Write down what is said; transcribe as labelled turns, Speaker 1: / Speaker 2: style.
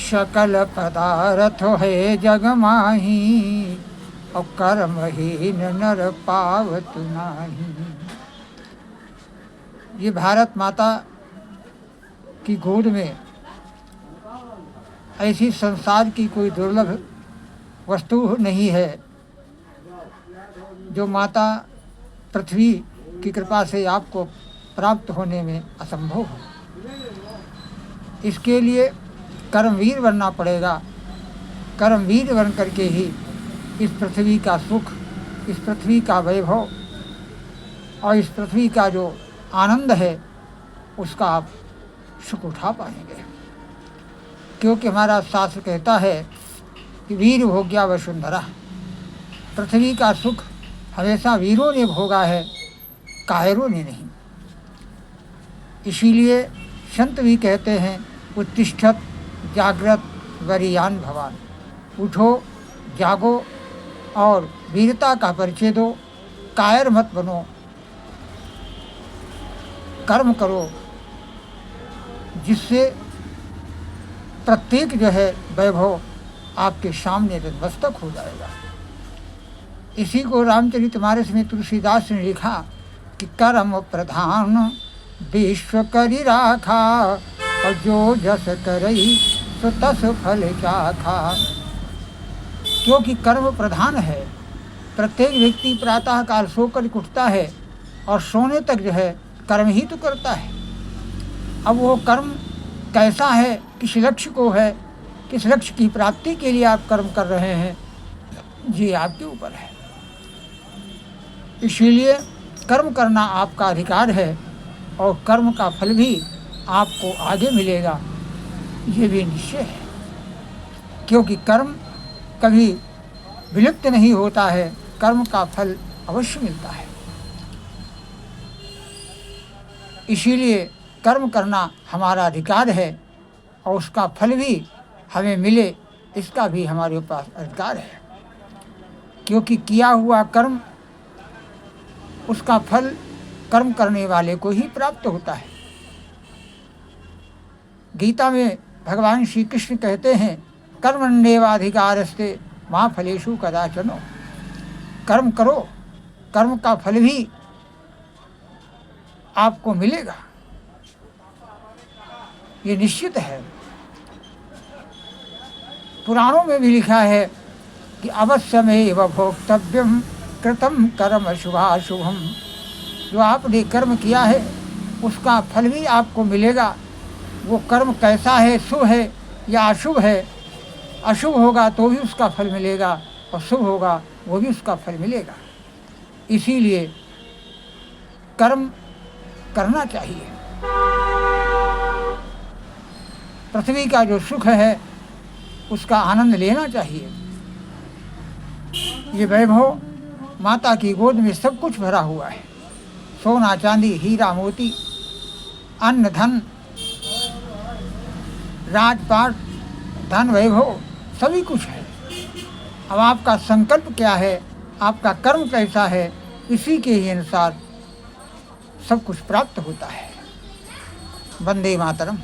Speaker 1: सकल पदार्थ है जग माही, और कर्महीन नर पावत नाही। ये भारत माता की गोद में ऐसी संसार की कोई दुर्लभ वस्तु नहीं है जो माता पृथ्वी की कृपा से आपको प्राप्त होने में असंभव हो। इसके लिए कर्मवीर बनना पड़ेगा। कर्मवीर बन करके ही इस पृथ्वी का सुख, इस पृथ्वी का वैभव और इस पृथ्वी का जो आनंद है उसका आप सुख उठा पाएंगे। क्योंकि हमारा शास्त्र कहता है कि वीर भोग्या वसुंधरा, पृथ्वी का सुख हमेशा वीरों ने भोगा है, कायरों ने नहीं। इसीलिए संत भी कहते हैं उत्तिष्ठत जागृत वरीयान भवान, उठो जागो और वीरता का परिचय दो, कायर मत बनो, कर्म करो जिससे प्रत्येक जो है वैभव आपके सामने नतमस्तक हो जाएगा। इसी को रामचरितमानस में तुलसीदास ने लिखा कि कर्म प्रधान विश्व करि राखा, और जो जस करई सो तस फल चाखा। क्योंकि कर्म प्रधान है, प्रत्येक व्यक्ति प्रातः काल सोकर उठता है और सोने तक जो है कर्म ही तो करता है। अब वो कर्म कैसा है, किस लक्ष्य को है, किस लक्ष्य की प्राप्ति के लिए आप कर्म कर रहे हैं, ये आपके ऊपर है। इसीलिए कर्म करना आपका अधिकार है और कर्म का फल भी आपको आगे मिलेगा, ये भी निश्चय है। क्योंकि कर्म कभी विलुप्त नहीं होता है, कर्म का फल अवश्य मिलता है। इसीलिए कर्म करना हमारा अधिकार है और उसका फल भी हमें मिले, इसका भी हमारे पास अधिकार है। क्योंकि किया हुआ कर्म, उसका फल कर्म करने वाले को ही प्राप्त होता है। गीता में भगवान श्री कृष्ण कहते हैं कर्मण्येवाधिकारस्ते मा फलेषु कदाचनो। कर्म करो, कर्म का फल भी आपको मिलेगा, ये निश्चित है। पुराणों में भी लिखा है कि अवश्यमेव भोक्तव्यम कृतम कर्म शुभाशुभम। जो आपने कर्म किया है उसका फल भी आपको मिलेगा। वो कर्म कैसा है, शुभ है या अशुभ है। अशुभ होगा तो भी उसका फल मिलेगा और शुभ होगा वो भी उसका फल मिलेगा। इसीलिए कर्म करना चाहिए। पृथ्वी का जो सुख है उसका आनंद लेना चाहिए। ये वैभव माता की गोद में सब कुछ भरा हुआ है, सोना चांदी हीरा मोती अन्न धन राजपाट धन वैभव सभी कुछ है। अब आपका संकल्प क्या है, आपका कर्म कैसा है, इसी के ही अनुसार सब कुछ प्राप्त होता है। वंदे मातरम।